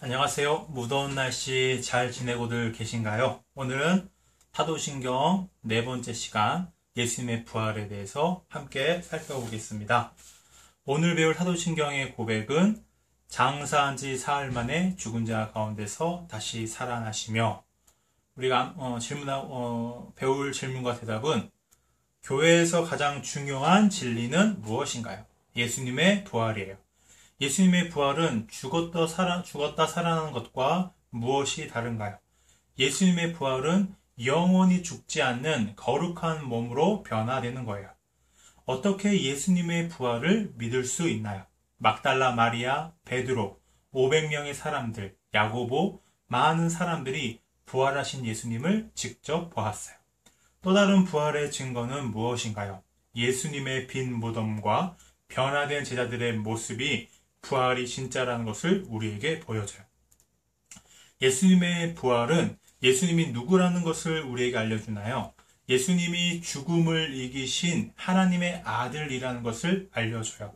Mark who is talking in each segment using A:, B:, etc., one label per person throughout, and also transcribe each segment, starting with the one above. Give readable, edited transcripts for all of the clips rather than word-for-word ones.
A: 안녕하세요. 무더운 날씨 잘 지내고들 계신가요? 오늘은 사도신경 네 번째 시간 예수님의 부활에 대해서 함께 살펴보겠습니다. 오늘 배울 사도신경의 고백은 장사한 지 사흘 만에 죽은 자 가운데서 다시 살아나시며, 우리가 배울 질문과 대답은 교회에서 가장 중요한 진리는 무엇인가요? 예수님의 부활이에요. 예수님의 부활은 죽었다 살아나는 것과 무엇이 다른가요? 예수님의 부활은 영원히 죽지 않는 거룩한 몸으로 변화되는 거예요. 어떻게 예수님의 부활을 믿을 수 있나요? 막달라 마리아, 베드로, 500명의 사람들, 야고보, 많은 사람들이 부활하신 예수님을 직접 보았어요. 또 다른 부활의 증거는 무엇인가요? 예수님의 빈 무덤과 변화된 제자들의 모습이 부활이 진짜라는 것을 우리에게 보여줘요. 예수님의 부활은 예수님이 누구라는 것을 우리에게 알려주나요? 예수님이 죽음을 이기신 하나님의 아들이라는 것을 알려줘요.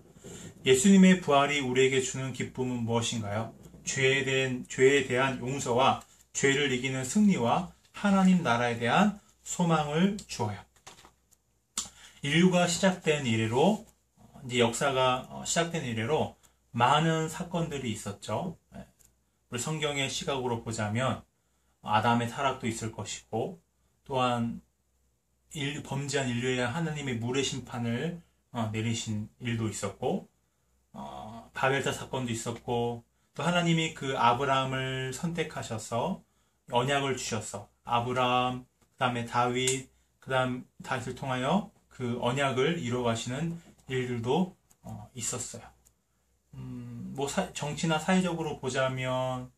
A: 예수님의 부활이 우리에게 주는 기쁨은 무엇인가요? 죄에 대한 용서와 죄를 이기는 승리와 하나님 나라에 대한 소망을 주어요. 인류가 시작된 이래로, 역사가 시작된 이래로 많은 사건들이 있었죠. 우리 성경의 시각으로 보자면 아담의 타락도 있을 것이고, 또한 범죄한 인류에 대한 하나님의 물의 심판을 내리신 일도 있었고, 바벨탑 사건도 있었고, 또 하나님이 그 아브라함을 선택하셔서 언약을 주셔서 아브라함, 그 다음에 다윗, 그 다음 다윗을 통하여 그 언약을 이루어가시는 일들도 있었어요. 정치나 사회적으로 보자면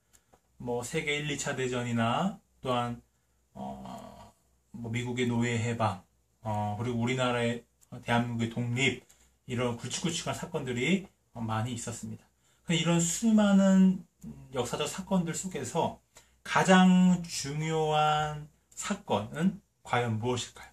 A: 세계 1, 2차 대전이나 또한 미국의 노예 해방, 그리고 우리나라의 대한민국의 독립, 이런 굵직굵직한 사건들이 많이 있었습니다. 이런 수많은 역사적 사건들 속에서 가장 중요한 사건은 과연 무엇일까요?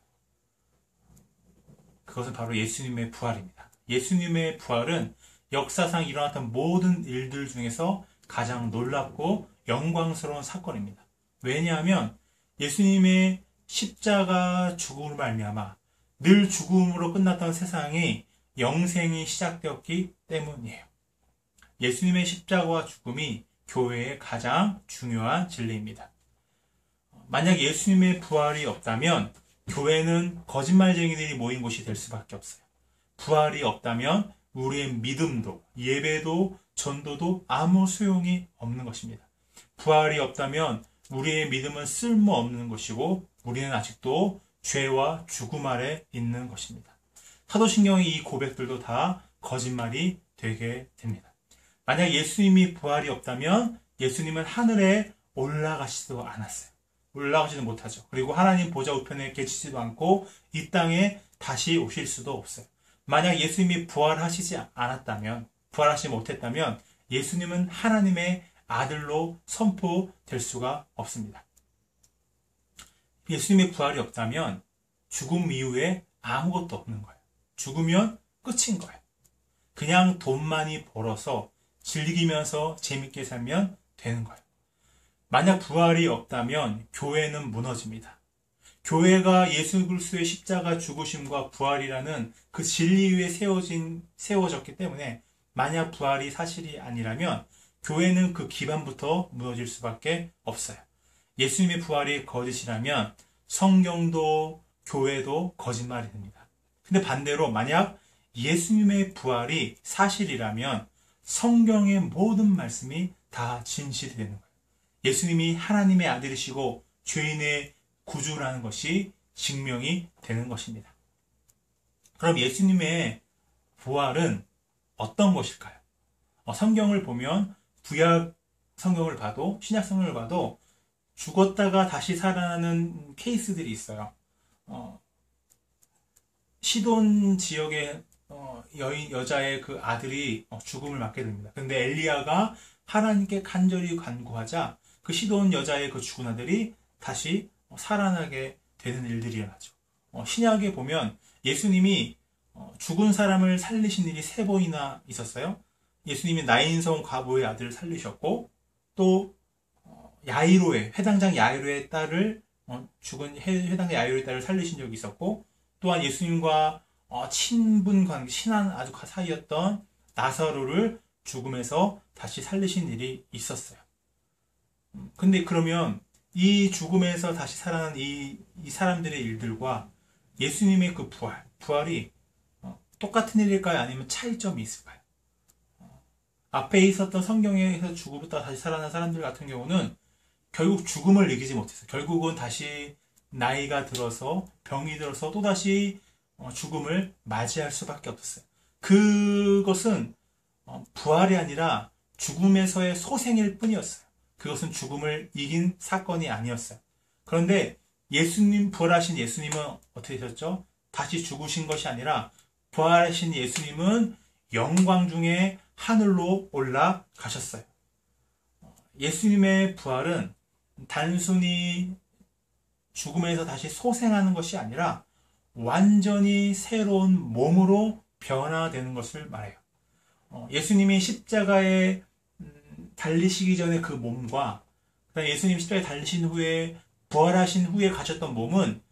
A: 그것은 바로 예수님의 부활입니다. 예수님의 부활은 역사상 일어났던 모든 일들 중에서 가장 놀랍고 영광스러운 사건입니다. 왜냐하면 예수님의 십자가 죽음으로 말미암아 늘 죽음으로 끝났던 세상이 영생이 시작되었기 때문이에요. 예수님의 십자가와 죽음이 교회의 가장 중요한 진리입니다. 만약 예수님의 부활이 없다면 교회는 거짓말쟁이들이 모인 곳이 될 수밖에 없어요. 부활이 없다면 우리의 믿음도, 예배도, 전도도 아무 소용이 없는 것입니다. 부활이 없다면 우리의 믿음은 쓸모없는 것이고, 우리는 아직도 죄와 죽음 아래 있는 것입니다. 사도신경의 이 고백들도 다 거짓말이 되게 됩니다. 만약 예수님이 부활이 없다면 예수님은 하늘에 올라가시지도 않았어요. 올라가지도 못하죠. 그리고 하나님 보좌 우편에 계시지도 않고 이 땅에 다시 오실 수도 없어요. 만약 예수님이 부활하시지 못했다면 예수님은 하나님의 아들로 선포될 수가 없습니다. 예수님의 부활이 없다면 죽음 이후에 아무것도 없는 거예요. 죽으면 끝인 거예요. 그냥 돈 많이 벌어서 즐기면서 재밌게 살면 되는 거예요. 만약 부활이 없다면 교회는 무너집니다. 교회가 예수 그리스도의 십자가 죽으심과 부활이라는 그 진리 위에 세워졌기 때문에 만약 부활이 사실이 아니라면 교회는 그 기반부터 무너질 수밖에 없어요. 예수님의 부활이 거짓이라면 성경도 교회도 거짓말이 됩니다. 근데 반대로 만약 예수님의 부활이 사실이라면 성경의 모든 말씀이 다 진실이 되는 거예요. 예수님이 하나님의 아들이시고 죄인의 구주라는 것이 증명이 되는 것입니다. 그럼 예수님의 부활은 어떤 것일까요? 성경을 보면 구약 성경을 봐도, 신약 성경을 봐도 죽었다가 다시 살아나는 케이스들이 있어요. 시돈 지역의 여자의 그 아들이 죽음을 맞게 됩니다. 근데 엘리야가 하나님께 간절히 간구하자 그 시돈 여자의 그 죽은 아들이 다시 살아나게 되는 일들이 일어나죠. 신약에 보면 예수님이 죽은 사람을 살리신 일이 3번이나 있었어요. 예수님이 나인성 과부의 아들을 살리셨고, 또 야이로의 회당장 야이로의 딸을 죽은 회당장 야이로의 딸을 살리신 적이 있었고, 또한 예수님과 친분 관계, 친한 아주 사이였던 나사로를 죽음에서 다시 살리신 일이 있었어요. 근데 그러면 이 죽음에서 다시 살아난 이 사람들의 일들과 예수님의 그 부활이 똑같은 일일까요? 아니면 차이점이 있을까요? 앞에 있었던 성경에서 죽음부터 다시 살아난 사람들 같은 경우는 결국 죽음을 이기지 못했어요. 결국은 다시 나이가 들어서 병이 들어서 또다시 죽음을 맞이할 수밖에 없었어요. 그것은 부활이 아니라 죽음에서의 소생일 뿐이었어요. 그것은 죽음을 이긴 사건이 아니었어요. 그런데 부활하신 예수님은 어떻게 되셨죠? 다시 죽으신 것이 아니라 부활하신 예수님은 영광 중에 하늘로 올라가셨어요. 예수님의 부활은 단순히 죽음에서 다시 소생하는 것이 아니라 완전히 새로운 몸으로 변화되는 것을 말해요. 예수님이 십자가에 달리시기 전에 그 몸과 그다음에 예수님 십자가에 달리신 후에 부활하신 후에 가셨던 몸은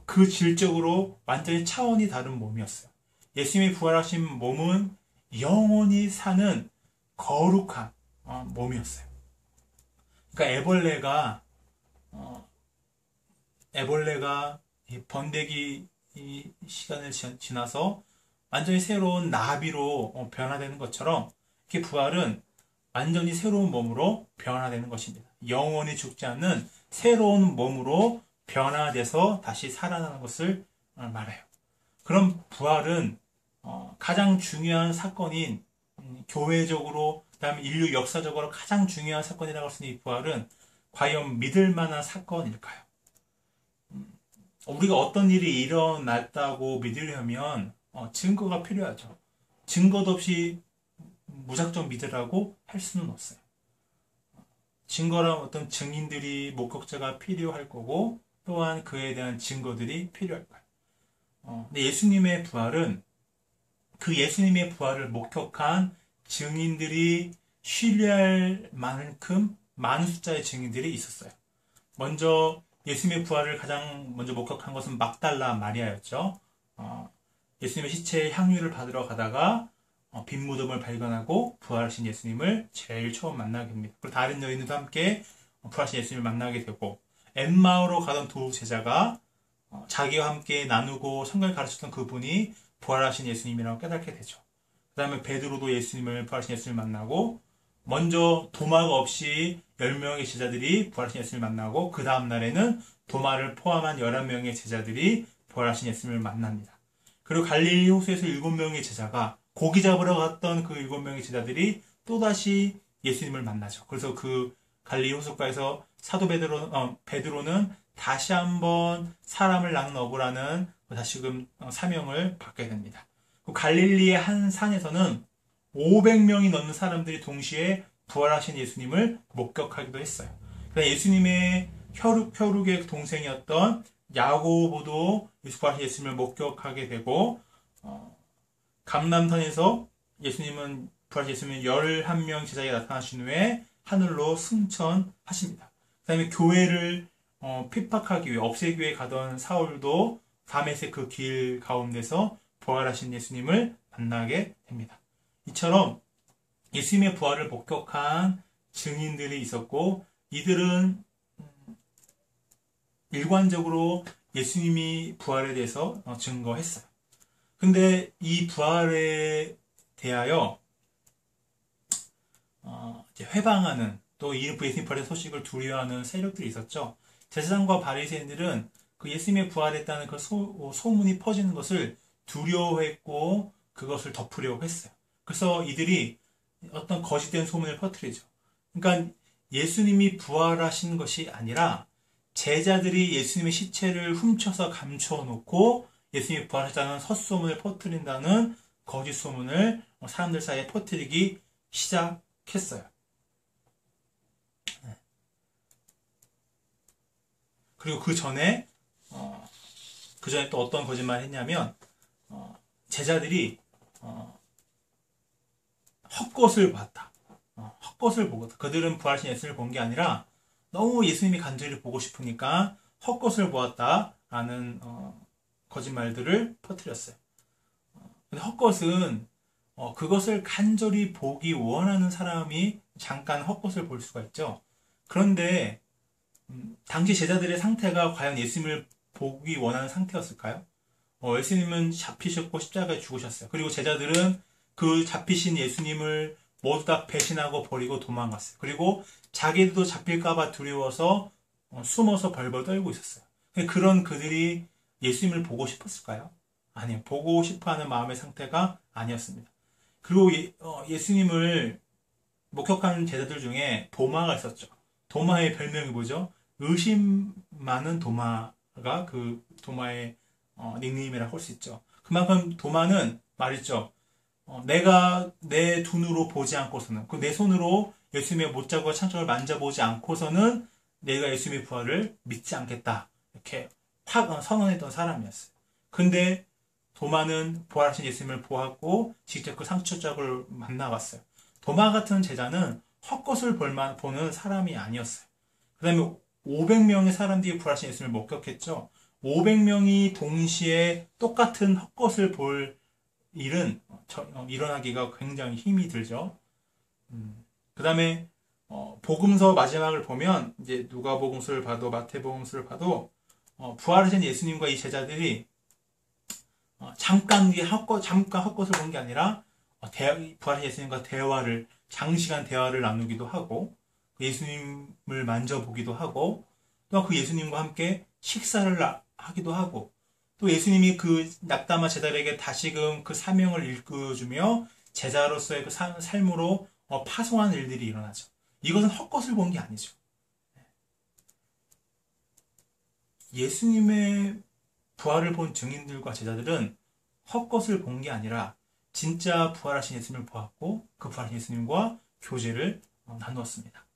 A: 그 질적으로 완전히 차원이 다른 몸이었어요. 예수님이 부활하신 몸은 영원히 사는 거룩한 몸이었어요. 그러니까 애벌레가 번데기 시간을 지나서 완전히 새로운 나비로 변화되는 것처럼 이렇게 부활은 완전히 새로운 몸으로 변화되는 것입니다. 영원히 죽지 않는 새로운 몸으로 변화돼서 다시 살아나는 것을 말해요. 그럼 부활은 가장 중요한 사건인 교회적으로 그다음에 인류 역사적으로 가장 중요한 사건이라고 할 수 있는 이 부활은 과연 믿을 만한 사건일까요? 우리가 어떤 일이 일어났다고 믿으려면 증거가 필요하죠. 증거도 없이 무작정 믿으라고 할 수는 없어요. 증거란 어떤 증인들이 목격자가 필요할 거고 또한 그에 대한 증거들이 필요할 거예요. 근데 예수님의 부활은 그 예수님의 부활을 목격한 증인들이 신뢰할 만큼 많은 숫자의 증인들이 있었어요. 먼저 예수님의 부활을 가장 먼저 목격한 것은 막달라 마리아였죠. 예수님의 시체의 향유를 받으러 가다가 빈 무덤을 발견하고 부활하신 예수님을 제일 처음 만나게 됩니다. 그리고 다른 여인들도 함께 부활하신 예수님을 만나게 되고, 엠마오로 가던 두 제자가 자기와 함께 나누고 성경을 가르쳤던 그분이 부활하신 예수님이라고 깨닫게 되죠. 그 다음에 베드로도 부활하신 예수님을 만나고, 먼저 도마가 없이 10명의 제자들이 부활하신 예수님을 만나고, 그 다음 날에는 도마를 포함한 11명의 제자들이 부활하신 예수님을 만납니다. 그리고 갈릴리 호수에서 7명의 제자가 고기 잡으러 갔던 그 7명의 제자들이 또다시 예수님을 만나죠. 그래서 그 갈릴리 호숫가에서 사도 베드로는 다시 한번 사람을 낚는 어부라는 다시금 사명을 받게 됩니다. 갈릴리의 한 산에서는 500명이 넘는 사람들이 동시에 부활하신 예수님을 목격하기도 했어요. 예수님의 혈육의 동생이었던 야고보도 부활하신 예수님을 목격하게 되고, 감람산에서 부활하신 예수님은 11명 제자에게 나타나신 후에 하늘로 승천하십니다. 그 다음에 교회를 핍박하기 위해 없애기 위해 가던 사울도 다메섹 그 길 가운데서 부활하신 예수님을 만나게 됩니다. 이처럼 예수님의 부활을 목격한 증인들이 있었고, 이들은 일관적으로 예수님이 부활에 대해서 증거했어요. 근데 이 부활에 대하여 회방하는, 또 예수님 부활의 소식을 두려워하는 세력들이 있었죠. 제사장과 바리새인들은 그 예수님의 부활했다는 그 소문이 퍼지는 것을 두려워했고 그것을 덮으려고 했어요. 그래서 이들이 어떤 거짓된 소문을 퍼뜨리죠. 그러니까 예수님이 부활하신 것이 아니라 제자들이 예수님의 시체를 훔쳐서 감춰놓고 예수님이 부활하셨다는 헛소문을 퍼뜨린다는 거짓 소문을 사람들 사이에 퍼뜨리기 시작했어요. 그리고 그 전에 또 어떤 거짓말을 했냐면, 제자들이 헛것을 봤다. 헛것을 보고 그들은 부활하신 예수님을 본 게 아니라 너무 예수님이 간절히 보고 싶으니까 헛것을 보았다라는 거짓말들을 퍼뜨렸어요. 근데 헛것은 그것을 간절히 보기 원하는 사람이 잠깐 헛것을 볼 수가 있죠. 그런데 당시 제자들의 상태가 과연 예수님을 보기 원하는 상태였을까요? 예수님은 잡히셨고 십자가에 죽으셨어요. 그리고 제자들은 그 잡히신 예수님을 모두 다 배신하고 버리고 도망갔어요. 그리고 자기들도 잡힐까봐 두려워서 숨어서 벌벌 떨고 있었어요. 그런 그들이 예수님을 보고 싶었을까요? 아니요. 보고 싶어하는 마음의 상태가 아니었습니다. 그리고 예수님을 목격하는 제자들 중에 도마가 있었죠. 도마의 별명이 뭐죠? 의심 많은 도마가 그 도마의 닉네임이라고 할 수 있죠. 그만큼 도마는 말했죠. 내가 내 눈으로 보지 않고서는, 내 손으로 예수님의 못자국과 창정을 만져보지 않고서는 내가 예수님의 부활을 믿지 않겠다. 이렇게 확 선언했던 사람이었어요. 근데 도마는 부활하신 예수님을 보았고 직접 그 상처자국을 만나봤어요. 도마 같은 제자는 헛것을 보는 사람이 아니었어요. 그 다음에 500명의 사람들이 부활하신 예수님을 목격했죠. 500명이 동시에 똑같은 헛것을 볼 일은 일어나기가 굉장히 힘이 들죠. 그 다음에 복음서 마지막을 보면 이제 누가복음서를 봐도 마태복음서를 봐도 부활하신 예수님과 이 제자들이 잠깐 헛것을 본 게 아니라 부활하신 예수님과 장시간 대화를 나누기도 하고 예수님을 만져보기도 하고 또 그 예수님과 함께 식사를 하기도 하고 또 예수님이 그 낙담한 제자들에게 다시금 그 사명을 일깨워주며 제자로서의 그 삶으로 파송하는 일들이 일어나죠. 이것은 헛것을 본 게 아니죠. 예수님의 부활을 본 증인들과 제자들은 헛것을 본 게 아니라 진짜 부활하신 예수님을 보았고 그 부활하신 예수님과 교제를 나누었습니다.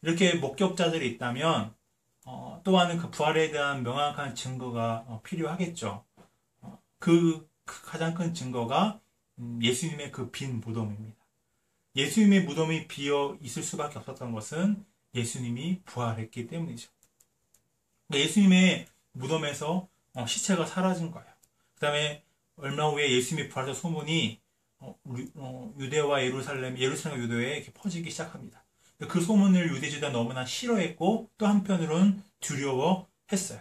A: 이렇게 목격자들이 있다면 또한 그 부활에 대한 명확한 증거가 필요하겠죠. 그 가장 큰 증거가 예수님의 그 빈 무덤입니다. 예수님의 무덤이 비어 있을 수밖에 없었던 것은 예수님이 부활했기 때문이죠. 예수님의 무덤에서 시체가 사라진 거예요. 그 다음에 얼마 후에 예수님이 부활해서 소문이 유대와 예루살렘과 유대에 이렇게 퍼지기 시작합니다. 그 소문을 유대주가 너무나 싫어했고 또 한편으로는 두려워했어요.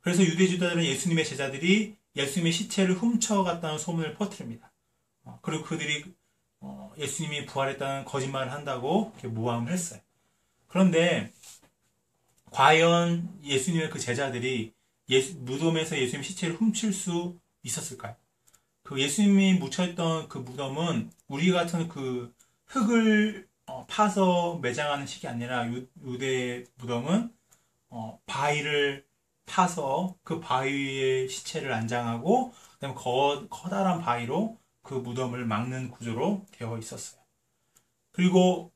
A: 그래서 유대주들은 예수님의 제자들이 예수님의 시체를 훔쳐갔다는 소문을 퍼뜨립니다. 그리고 그들이 예수님이 부활했다는 거짓말을 한다고 이렇게 모함을 했어요. 그런데 과연 예수님의 그 제자들이 무덤에서 예수님의 시체를 훔칠 수 있었을까요? 그 예수님이 묻혀있던 그 무덤은 우리 같은 그 흙을 파서 매장하는 식이 아니라 유대의 무덤은 바위를 파서 그 바위에 시체를 안장하고 그다음에 커다란 바위로 그 무덤을 막는 구조로 되어 있었어요. 그리고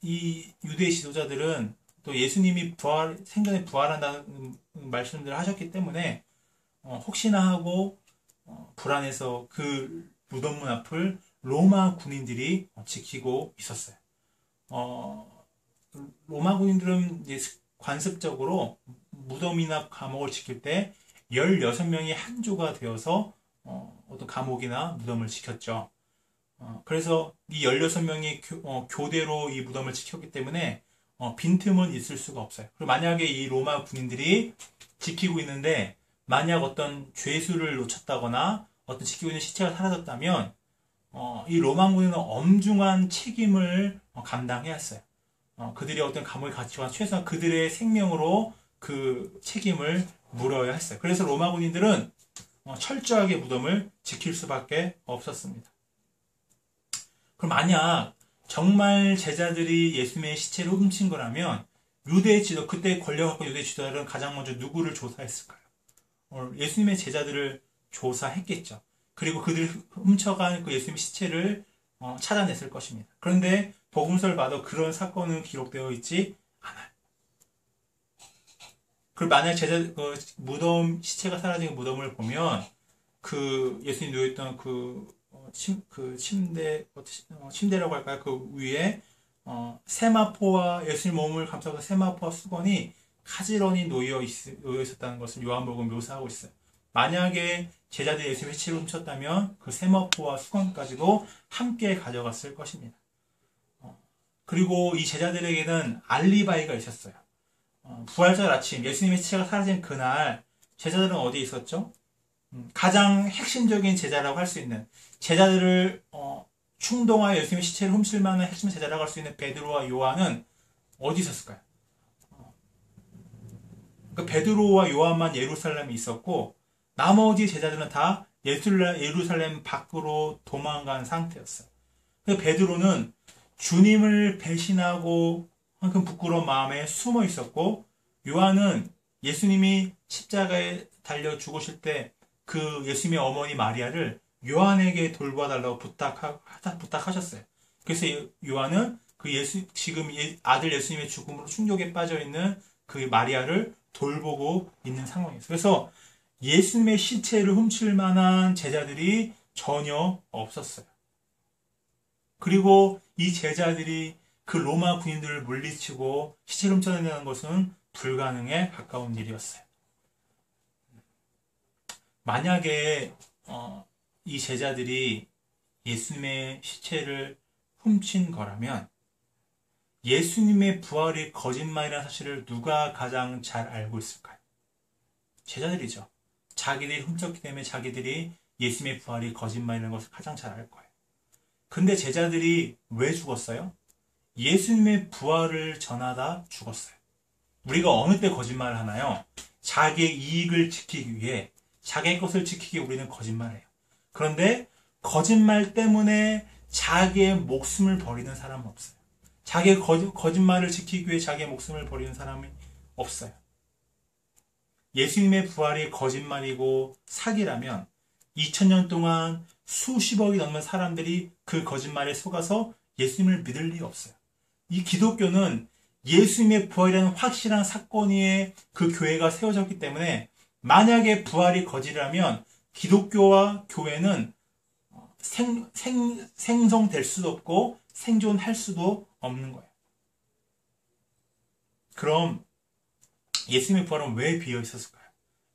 A: 이 유대 지도자들은 또 예수님이 생전에 부활한다는 말씀들을 하셨기 때문에 혹시나 하고 불안해서 그 무덤문 앞을 로마 군인들이 지키고 있었어요. 로마 군인들은 이제 관습적으로 무덤이나 감옥을 지킬 때 16명이 한 조가 되어서 어떤 감옥이나 무덤을 지켰죠. 그래서 이 16명이 교대로 이 무덤을 지켰기 때문에 빈틈은 있을 수가 없어요. 그리고 만약에 이 로마 군인들이 지키고 있는데 만약 어떤 죄수를 놓쳤다거나 어떤 지키고 있는 시체가 사라졌다면 이 로마 군인은 엄중한 책임을 감당해야 했어요. 그들이 어떤 감옥에 갇히거나 최소한 그들의 생명으로 그 책임을 물어야 했어요. 그래서 로마 군인들은 철저하게 무덤을 지킬 수밖에 없었습니다. 그럼 만약 정말 제자들이 예수님의 시체를 훔친 거라면 그때 권력갖고 유대 지도자들은 가장 먼저 누구를 조사했을까요? 예수님의 제자들을 조사했겠죠. 그리고 그들이 훔쳐간 그 예수님의 시체를 찾아냈을 것입니다. 그런데 복음서를 봐도 그런 사건은 기록되어 있지 않아요. 그리고 만약 시체가 사라진 무덤을 보면 그 예수님 누워있던 그 침대라고 할까요? 그 위에 세마포와 예수님 몸을 감싸고 세마포와 수건이 가지런히 놓여 있었다는 것을 요한복음 묘사하고 있어요. 만약에 제자들이 예수님의 시체를 훔쳤다면 그 세마포와 수건까지도 함께 가져갔을 것입니다. 그리고 이 제자들에게는 알리바이가 있었어요. 부활절 아침 예수님의 시체가 사라진 그날 제자들은 어디에 있었죠? 가장 핵심적인 제자라고 할 수 있는 제자들을 충동하여 예수님의 시체를 훔칠 만한 핵심 제자라고 할 수 있는 베드로와 요한은 어디 있었을까요? 그 베드로와 요한만 예루살렘에 있었고 나머지 제자들은 다 예루살렘 밖으로 도망간 상태였어요. 베드로는 주님을 배신하고 한큼 부끄러운 마음에 숨어 있었고 요한은 예수님이 십자가에 달려 죽으실 때 그 예수님의 어머니 마리아를 요한에게 돌봐달라고 부탁하셨어요. 그래서 요한은 그 지금 아들 예수님의 죽음으로 충격에 빠져 있는 그 마리아를 돌보고 있는 상황이었어요. 그래서 예수님의 시체를 훔칠 만한 제자들이 전혀 없었어요. 그리고 이 제자들이 그 로마 군인들을 물리치고 시체를 훔쳐낸다는 것은 불가능에 가까운 일이었어요. 만약에 이 제자들이 예수님의 시체를 훔친 거라면 예수님의 부활이 거짓말이라는 사실을 누가 가장 잘 알고 있을까요? 제자들이죠. 자기들이 훔쳤기 때문에 자기들이 예수님의 부활이 거짓말이라는 것을 가장 잘 알 거예요. 근데 제자들이 왜 죽었어요? 예수님의 부활을 전하다 죽었어요. 우리가 어느 때 거짓말을 하나요? 자기의 이익을 지키기 위해 자기의 것을 지키기 위해 우리는 거짓말을 해요. 그런데 거짓말 때문에 자기의 목숨을 버리는 사람은 없어요. 자기의 거짓말을 지키기 위해 자기의 목숨을 버리는 사람이 없어요. 예수님의 부활이 거짓말이고 사기라면 2000년 동안 수십억이 넘는 사람들이 그 거짓말에 속아서 예수님을 믿을 리가 없어요. 이 기독교는 예수님의 부활이라는 확실한 사건 위에 그 교회가 세워졌기 때문에 만약에 부활이 거짓이라면 기독교와 교회는 생성될 수도 없고 생존할 수도 없는 거예요. 그럼 예수님의 부활은 왜 비어 있었을까요?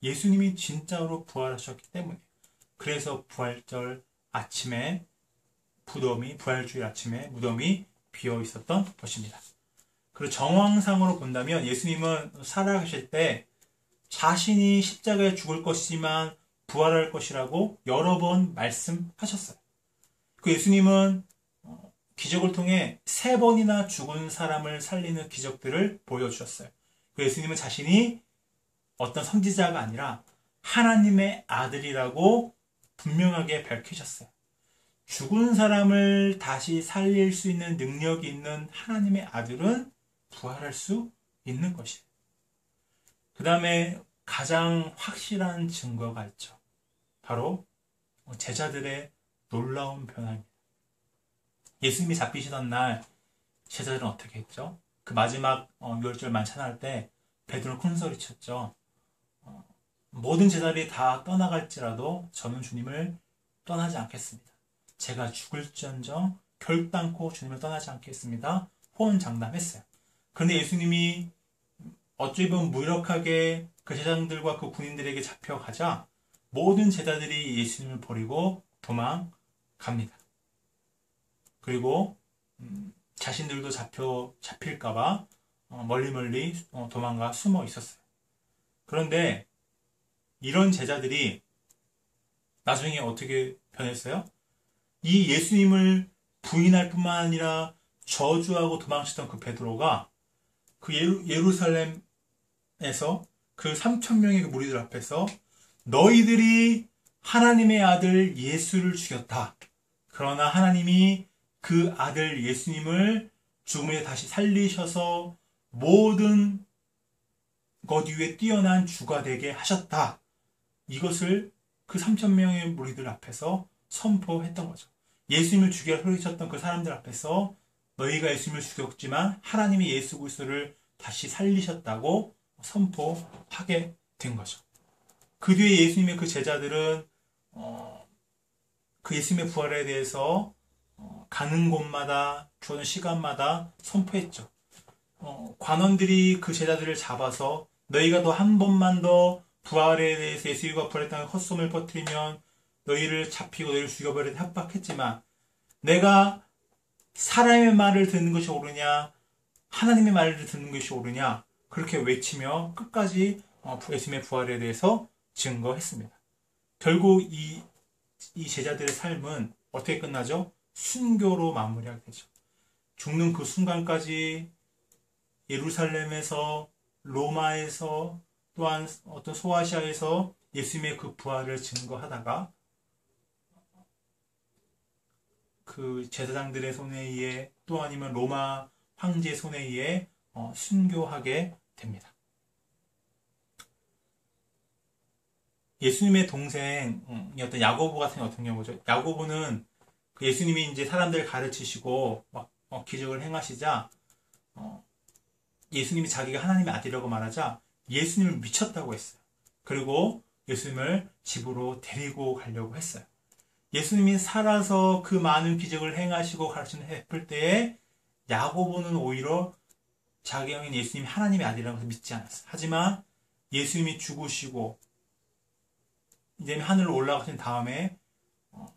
A: 예수님이 진짜로 부활하셨기 때문에. 그래서 부활절 아침에 부활주일 아침에 무덤이 비어 있었던 것입니다. 그리고 정황상으로 본다면 예수님은 살아계실 때 자신이 십자가에 죽을 것이지만 부활할 것이라고 여러 번 말씀하셨어요. 그 예수님은 기적을 통해 3번이나 죽은 사람을 살리는 기적들을 보여주셨어요. 그 예수님은 자신이 어떤 선지자가 아니라 하나님의 아들이라고 분명하게 밝히셨어요. 죽은 사람을 다시 살릴 수 있는 능력이 있는 하나님의 아들은 부활할 수 있는 것이에요. 그 다음에 가장 확실한 증거가 있죠. 바로 제자들의 놀라운 변화입니다. 예수님이 잡히시던 날 제자들은 어떻게 했죠? 그 마지막 유월절 만찬할 때 베드로는 큰 소리 쳤죠. 모든 제자들이 다 떠나갈지라도 저는 주님을 떠나지 않겠습니다. 제가 죽을지언정 결단코 주님을 떠나지 않겠습니다. 호언장담했어요. 그런데 예수님이 어찌 보면 무력하게 그 제자들과 그 군인들에게 잡혀가자 모든 제자들이 예수님을 버리고 도망갑니다. 그리고 자신들도 잡힐까봐 멀리 도망가 숨어 있었어요. 그런데 이런 제자들이 나중에 어떻게 변했어요? 이 예수님을 부인할 뿐만 아니라 저주하고 도망치던 그 베드로가 그 예루살렘에서 그 3,000명의 그 무리들 앞에서 너희들이 하나님의 아들 예수를 죽였다. 그러나 하나님이 그 아들 예수님을 죽음에 다시 살리셔서 모든 것 위에 뛰어난 주가 되게 하셨다. 이것을 그 3,000명의 무리들 앞에서 선포했던 거죠. 예수님을 죽여 흘리셨던 그 사람들 앞에서 너희가 예수님을 죽였지만 하나님이 예수 그리스도를 다시 살리셨다고 선포하게 된 거죠. 그 뒤에 예수님의 그 제자들은 그 예수님의 부활에 대해서 가는 곳마다 주어진 시간마다 선포했죠. 관원들이 그 제자들을 잡아서 너희가 더 한 번만 더 부활에 대해서 예수가 부활했다는 헛소문을 퍼뜨리면 너희를 잡히고 너희를 죽여버리다 협박했지만 내가 사람의 말을 듣는 것이 옳으냐 하나님의 말을 듣는 것이 옳으냐 그렇게 외치며 끝까지 예수님의 부활에 대해서 증거했습니다. 결국 이 제자들의 삶은 어떻게 끝나죠? 순교로 마무리하게 되죠. 죽는 그 순간까지 예루살렘에서 로마에서 또한 어떤 소아시아에서 예수님의 그 부활을 증거하다가 그 제사장들의 손에 의해 또 아니면 로마 황제의 손에 의해 순교하게 됩니다. 예수님의 동생이었던 야고보 같은 어떤 경우죠. 야고보는 그 예수님이 이제 사람들 가르치시고 막 기적을 행하시자 예수님이 자기가 하나님의 아들이라고 말하자 예수님을 미쳤다고 했어요. 그리고 예수님을 집으로 데리고 가려고 했어요. 예수님이 살아서 그 많은 기적을 행하시고 가르치는 했을 때에 야고보는 오히려 자기 형인 예수님이 하나님의 아들이라고 해서 믿지 않았어요. 하지만 예수님이 죽으시고 이제 하늘로 올라가신 다음에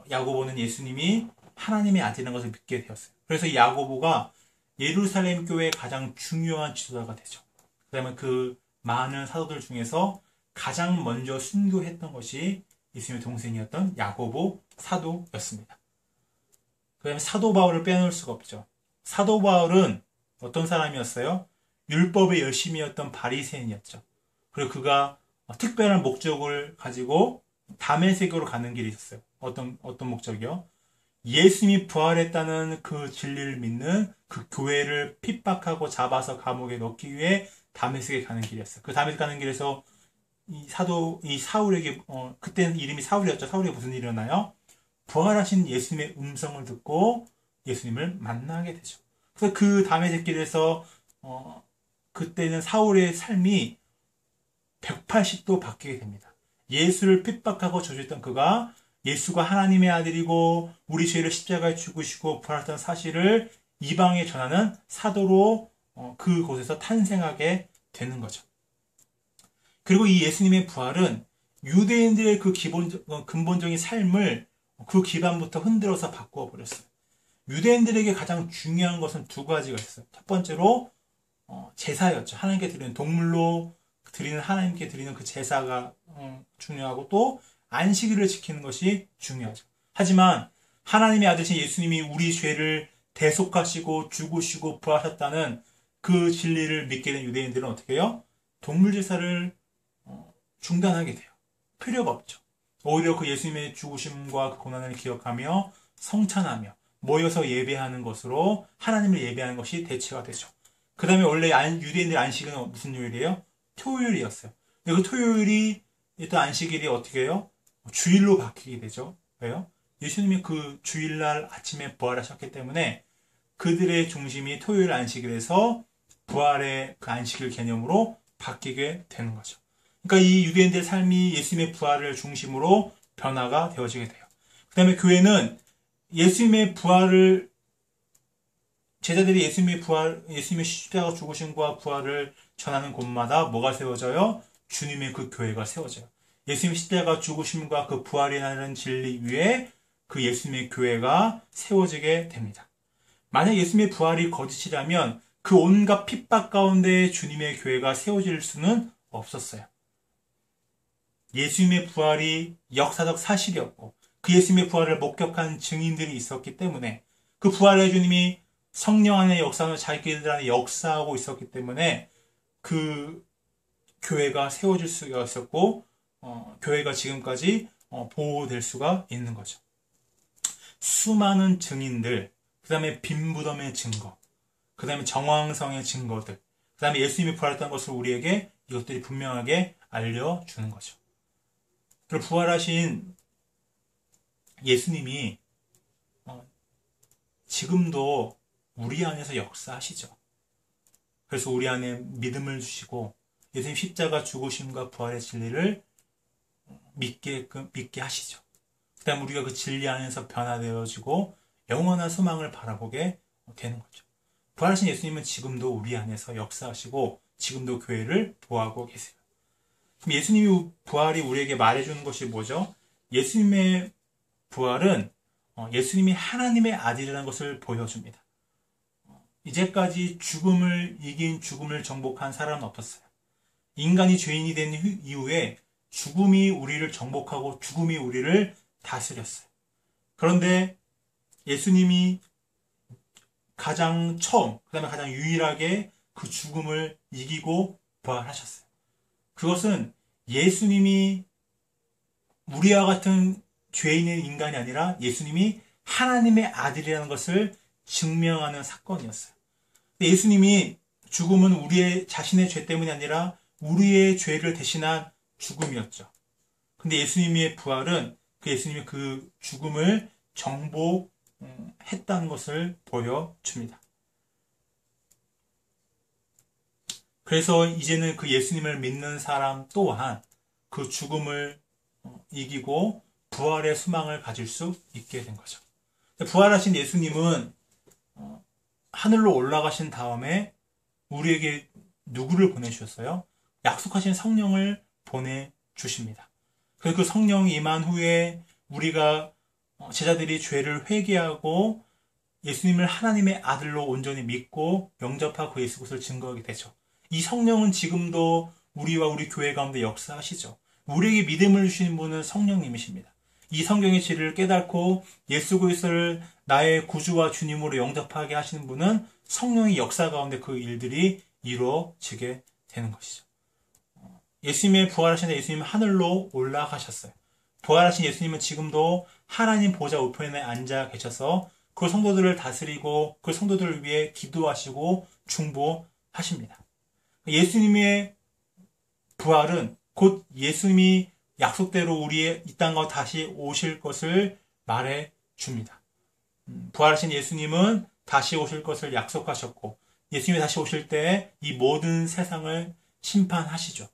A: 야고보는 예수님이 하나님의 아들이라는 것을 믿게 되었어요. 그래서 이 야고보가 예루살렘 교회의 가장 중요한 지도자가 되죠. 그 다음에 그 많은 사도들 중에서 가장 먼저 순교했던 것이 예수님의 동생이었던 야고보 사도였습니다. 그 다음에 사도 바울을 빼놓을 수가 없죠. 사도 바울은 어떤 사람이었어요? 율법에 열심이었던 바리새인이었죠. 그리고 그가 특별한 목적을 가지고 다메섹으로 가는 길이 있었어요. 어떤 목적이요? 예수님이 부활했다는 그 진리를 믿는 그 교회를 핍박하고 잡아서 감옥에 넣기 위해 다메섹에 가는 길이었어요. 그 다메섹 가는 길에서 이 사울에게 그때는 이름이 사울이었죠. 사울에게 무슨 일이 일어나요? 부활하신 예수님의 음성을 듣고 예수님을 만나게 되죠. 그래서 그 다메섹 길에서 그때는 사울의 삶이 180도 바뀌게 됩니다. 예수를 핍박하고 저주했던 그가 예수가 하나님의 아들이고 우리 죄를 십자가에 죽으시고 부활했다는 사실을 이방에 전하는 사도로 그곳에서 탄생하게 되는 거죠. 그리고 이 예수님의 부활은 유대인들의 그 근본적인 삶을 그 기반부터 흔들어서 바꾸어 버렸어요. 유대인들에게 가장 중요한 것은 두 가지가 있어요. 첫 번째로 제사였죠. 하나님께 드리는 동물로 하나님께 드리는 그 제사가 중요하고 또 안식일을 지키는 것이 중요하죠. 하지만 하나님의 아들이신 예수님이 우리 죄를 대속하시고 죽으시고 부활하셨다는 그 진리를 믿게 된 유대인들은 어떻게 해요? 동물 제사를 중단하게 돼요. 필요가 없죠. 오히려 그 예수님의 죽으심과 그 고난을 기억하며 성찬하며 모여서 예배하는 것으로 하나님을 예배하는 것이 대체가 되죠. 그 다음에 원래 유대인들의 안식은 무슨 요일이에요? 토요일이었어요. 그 토요일이 일단 안식일이 어떻게 해요? 주일로 바뀌게 되죠. 왜요? 예수님이 그 주일날 아침에 부활하셨기 때문에 그들의 중심이 토요일 안식일에서 부활의 그 안식일 개념으로 바뀌게 되는 거죠. 그러니까 이 유대인들의 삶이 예수님의 부활을 중심으로 변화가 되어지게 돼요. 그 다음에 교회는 예수님의 부활을 제자들이 예수님의 십자가 죽으심과 부활을 전하는 곳마다 뭐가 세워져요? 주님의 그 교회가 세워져요. 예수님의 십자가 죽으심과 그 부활이라는 진리 위에 그 예수님의 교회가 세워지게 됩니다. 만약 예수님의 부활이 거짓이라면 그 온갖 핍박 가운데 주님의 교회가 세워질 수는 없었어요. 예수님의 부활이 역사적 사실이었고 그 예수님의 부활을 목격한 증인들이 있었기 때문에 그 부활의 주님이 성령 안에 역사하는 자기들 안에 역사하고 있었기 때문에 그 교회가 세워질 수가 있었고 교회가 지금까지 보호될 수가 있는 거죠. 수많은 증인들, 그 다음에 빈무덤의 증거, 그 다음에 정황성의 증거들, 그 다음에 예수님이 부활했다는 것을 우리에게 이것들이 분명하게 알려주는 거죠. 그리고 부활하신 예수님이 지금도 우리 안에서 역사하시죠. 그래서 우리 안에 믿음을 주시고 예수님 십자가 죽으심과 부활의 진리를 믿게 하시죠. 그 그다음 우리가 그 진리 안에서 변화되어지고 영원한 소망을 바라보게 되는 거죠. 부활하신 예수님은 지금도 우리 안에서 역사하시고 지금도 교회를 보호하고 계세요. 그럼 예수님의 부활이 우리에게 말해주는 것이 뭐죠? 예수님의 부활은 예수님이 하나님의 아들이라는 것을 보여줍니다. 이제까지 죽음을 이긴 죽음을 정복한 사람은 없었어요. 인간이 죄인이 된 이후에 죽음이 우리를 정복하고 죽음이 우리를 다스렸어요. 그런데 예수님이 가장 처음, 그 다음에 가장 유일하게 그 죽음을 이기고 부활하셨어요. 그것은 예수님이 우리와 같은 죄인의 인간이 아니라 예수님이 하나님의 아들이라는 것을 증명하는 사건이었어요. 예수님이 죽음은 우리의 자신의 죄 때문이 아니라 우리의 죄를 대신한 죽음이었죠. 근데 예수님의 부활은 그 예수님의 그 죽음을 정복했다는 것을 보여줍니다. 그래서 이제는 그 예수님을 믿는 사람 또한 그 죽음을 이기고 부활의 소망을 가질 수 있게 된 거죠. 부활하신 예수님은 하늘로 올라가신 다음에 우리에게 누구를 보내주셨어요? 약속하신 성령을 보내주십니다. 그래서 그 성령이 임한 후에 우리가 제자들이 죄를 회개하고 예수님을 하나님의 아들로 온전히 믿고 영접하고 그 예수 그리스도를 증거하게 되죠. 이 성령은 지금도 우리와 우리 교회 가운데 역사하시죠. 우리에게 믿음을 주시는 분은 성령님이십니다. 이 성경의 진리를 깨닫고 예수 그리스도를 나의 구주와 주님으로 영접하게 하시는 분은 성령의 역사 가운데 그 일들이 이루어지게 되는 것이죠. 예수님의 부활하신 예수님은 하늘로 올라가셨어요. 부활하신 예수님은 지금도 하나님 보좌 우편에 앉아 계셔서 그 성도들을 다스리고 그 성도들을 위해 기도하시고 중보하십니다. 예수님의 부활은 곧 예수님이 약속대로 우리의 이 땅과 다시 오실 것을 말해 줍니다. 부활하신 예수님은 다시 오실 것을 약속하셨고 예수님이 다시 오실 때 이 모든 세상을 심판하시죠.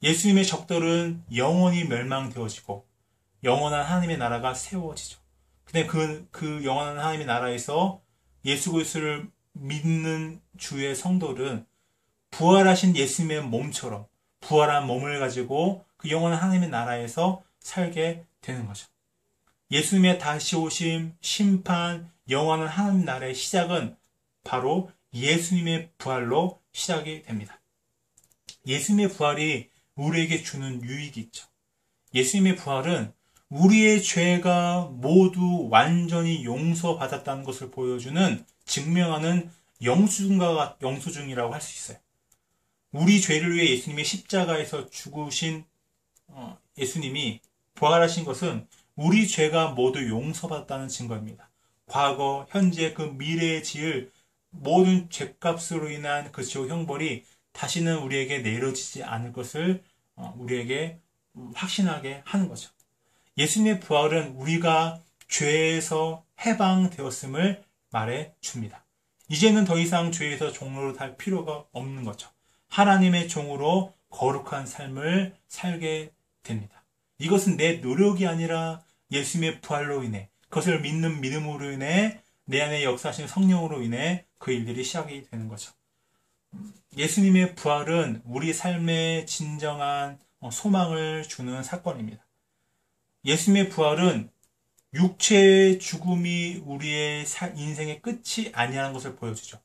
A: 예수님의 적들은 영원히 멸망되어지고 영원한 하나님의 나라가 세워지죠. 근데 그 영원한 하나님의 나라에서 예수 그리스도를 믿는 주의 성도들은 부활하신 예수님의 몸처럼 부활한 몸을 가지고 그 영원한 하나님의 나라에서 살게 되는 거죠. 예수님의 다시 오심, 심판, 영원한 하나님 나라의 시작은 바로 예수님의 부활로 시작이 됩니다. 예수님의 부활이 우리에게 주는 유익이 있죠. 예수님의 부활은 우리의 죄가 모두 완전히 용서받았다는 것을 보여주는, 증명하는 영수증이라고 할 수 있어요. 우리 죄를 위해 예수님이 십자가에서 죽으신 예수님이 부활하신 것은 우리 죄가 모두 용서받았다는 증거입니다. 과거, 현재, 그 미래에 지을 모든 죄값으로 인한 그 지옥 형벌이 다시는 우리에게 내려지지 않을 것을 우리에게 확신하게 하는 거죠. 예수님의 부활은 우리가 죄에서 해방되었음을 말해 줍니다. 이제는 더 이상 죄에서 종로로 살 필요가 없는 거죠. 하나님의 종으로 거룩한 삶을 살게 됩니다. 이것은 내 노력이 아니라 예수님의 부활로 인해, 그것을 믿는 믿음으로 인해, 내 안에 역사하신 성령으로 인해 그 일들이 시작이 되는 거죠. 예수님의 부활은 우리 삶에 진정한 소망을 주는 사건입니다. 예수님의 부활은 육체의 죽음이 우리의 인생의 끝이 아니라는 것을 보여주죠.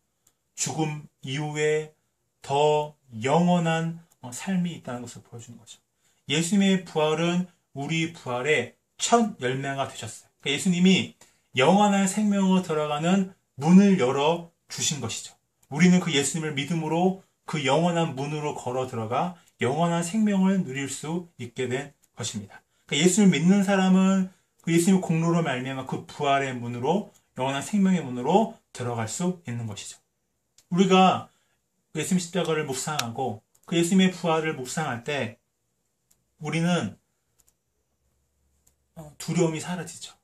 A: 죽음 이후에 더 영원한 삶이 있다는 것을 보여주는 거죠. 예수님의 부활은 우리 부활의 첫 열매가 되셨어요. 그러니까 예수님이 영원한 생명으로 들어가는 문을 열어 주신 것이죠. 우리는 그 예수님을 믿음으로 그 영원한 문으로 걸어 들어가 영원한 생명을 누릴 수 있게 된 것입니다. 그러니까 예수님을 믿는 사람은 그 예수님의 공로로 말미암아 그 부활의 문으로, 영원한 생명의 문으로 들어갈 수 있는 것이죠. 우리가 예수님 십자가를 묵상하고 그 예수님의 부활을 묵상할 때 우리는 두려움이 사라지죠.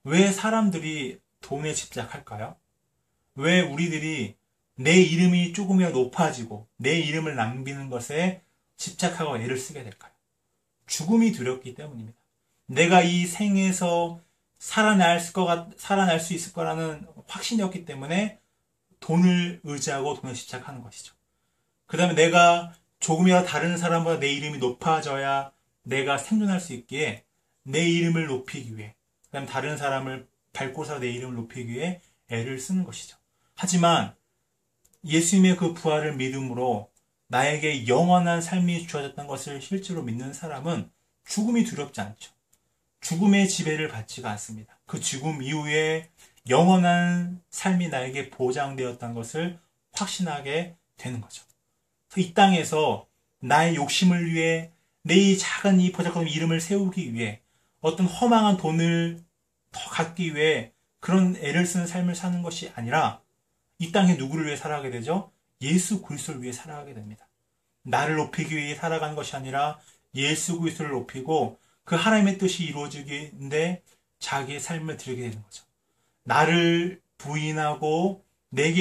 A: 왜 사람들이 돈에 집착할까요? 왜 우리들이 내 이름이 조금이라도 높아지고 내 이름을 남기는 것에 집착하고 애를 쓰게 될까요? 죽음이 두렵기 때문입니다. 내가 이 생에서 살아날 수 있을 거라는 확신이었기 때문에 돈을 의지하고 돈을 집착하는 것이죠. 그 다음에 내가 조금이라도 다른 사람보다 내 이름이 높아져야 내가 생존할 수 있기에 내 이름을 높이기 위해, 그 다음에 다른 사람을 밟고서 내 이름을 높이기 위해 애를 쓰는 것이죠. 하지만 예수님의 그 부활을 믿음으로 나에게 영원한 삶이 주어졌다는 것을 실제로 믿는 사람은 죽음이 두렵지 않죠. 죽음의 지배를 받지가 않습니다. 그 죽음 이후에 영원한 삶이 나에게 보장되었다는 것을 확신하게 되는 거죠. 이 땅에서 나의 욕심을 위해 내 이 작은 이 보잘것없는 이름을 세우기 위해 어떤 허망한 돈을 더 갖기 위해 그런 애를 쓰는 삶을 사는 것이 아니라 이 땅에 누구를 위해 살아가게 되죠? 예수 그리스도를 위해 살아가게 됩니다. 나를 높이기 위해 살아가는 것이 아니라 예수 그리스도를 높이고 그 하나님의 뜻이 이루어지기인데 자기의 삶을 드리게 되는 거죠. 나를 부인하고 내게